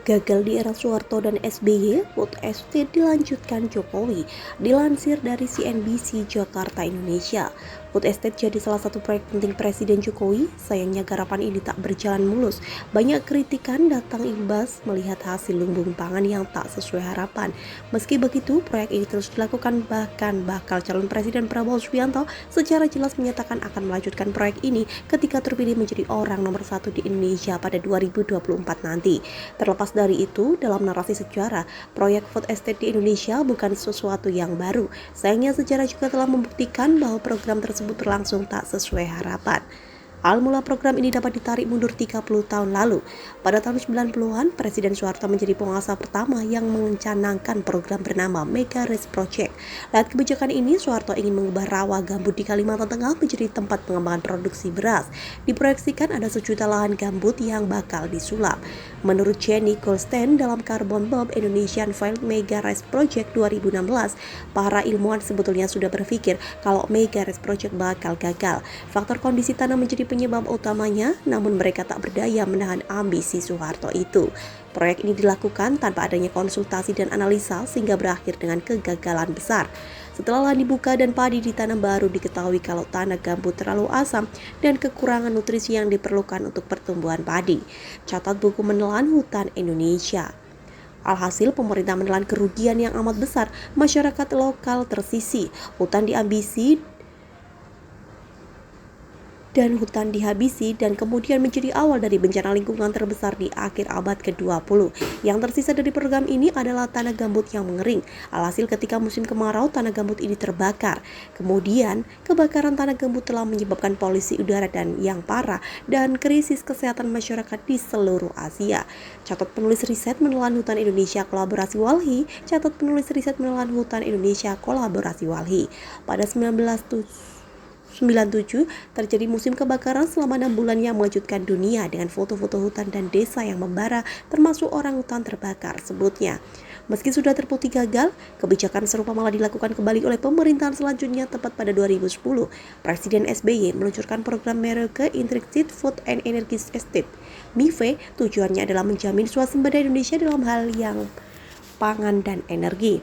Gagal di era Soeharto dan SBY, food estate dilanjutkan Jokowi. Dilansir dari CNBC Jakarta, Indonesia, food estate jadi salah satu proyek penting Presiden Jokowi. Sayangnya garapan ini tak berjalan mulus. Banyak kritikan datang imbas melihat hasil lumbung pangan yang tak sesuai harapan. Meski begitu, proyek ini terus dilakukan, bahkan bakal calon Presiden Prabowo Subianto secara jelas menyatakan akan melanjutkan proyek ini ketika terpilih menjadi orang nomor 1 di Indonesia pada 2024 nanti. Terlepas dari itu, dalam narasi sejarah, proyek food estate di Indonesia bukan sesuatu yang baru. Sayangnya sejarah juga telah membuktikan bahwa program tersebut berlangsung tak sesuai harapan. Awal mula program ini dapat ditarik mundur 30 tahun lalu. Pada tahun 90-an, Presiden Soeharto menjadi penguasa pertama yang mencanangkan program bernama Mega Rice Project. Lewat kebijakan ini, Soeharto ingin mengubah rawa gambut di Kalimantan Tengah menjadi tempat pengembangan produksi beras. Diproyeksikan ada 1 juta lahan gambut yang bakal disulap. Menurut Jenny Goldstein dalam Carbon Bomb Indonesian Failed Mega Rice Project 2016, para ilmuwan sebetulnya sudah berpikir kalau Mega Rice Project bakal gagal. Faktor kondisi tanah menjadi penyebab utamanya, namun mereka tak berdaya menahan ambisi Soeharto itu. Proyek ini dilakukan tanpa adanya konsultasi dan analisa sehingga berakhir dengan kegagalan besar. Setelah lahan dibuka dan padi ditanam, baru diketahui kalau tanah gambut terlalu asam dan kekurangan nutrisi yang diperlukan untuk pertumbuhan padi. Catat buku menelan hutan Indonesia. Alhasil, pemerintah menelan kerugian yang amat besar, masyarakat lokal tersisih, hutan diambisi dan hutan dihabisi, dan kemudian menjadi awal dari bencana lingkungan terbesar di akhir abad ke-20. Yang tersisa dari program ini adalah tanah gambut yang mengering. Alhasil, ketika musim kemarau, tanah gambut ini terbakar. Kemudian, kebakaran tanah gambut telah menyebabkan polusi udara dan yang parah dan krisis kesehatan masyarakat di seluruh Asia. Catat penulis riset menelan hutan Indonesia Kolaborasi Walhi. Catat penulis riset menelan hutan Indonesia Kolaborasi Walhi. Pada 1997 terjadi musim kebakaran selama 6 bulan yang mengejutkan dunia dengan foto-foto hutan dan desa yang membara, termasuk orang hutan terbakar sebutnya. Meski sudah terbukti gagal, kebijakan serupa malah dilakukan kembali oleh pemerintahan selanjutnya tepat pada 2010. Presiden SBY meluncurkan program Merauke Integrated Food and Energy Estate (MIFE). Tujuannya adalah menjamin swasembada Indonesia dalam hal yang pangan dan energi.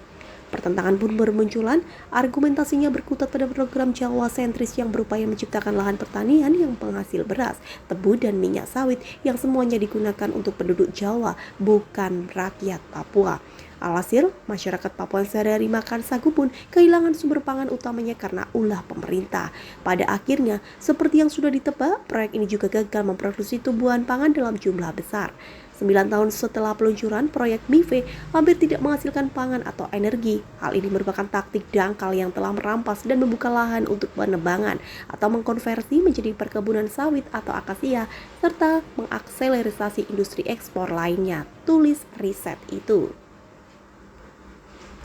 Pertentangan pun bermunculan. Argumentasinya berkutat pada program Jawa sentris yang berupaya menciptakan lahan pertanian yang penghasil beras, tebu, dan minyak sawit yang semuanya digunakan untuk penduduk Jawa, bukan rakyat Papua. Alhasil, masyarakat Papua yang sehari-hari makan sagu pun kehilangan sumber pangan utamanya karena ulah pemerintah. Pada akhirnya, seperti yang sudah ditebak, proyek ini juga gagal memproduksi tumbuhan pangan dalam jumlah besar. 9 tahun setelah peluncuran, proyek MIFE hampir tidak menghasilkan pangan atau energi. Hal ini merupakan taktik dangkal yang telah merampas dan membuka lahan untuk penebangan atau mengkonversi menjadi perkebunan sawit atau akasia, serta mengakselerasi industri ekspor lainnya, tulis riset itu.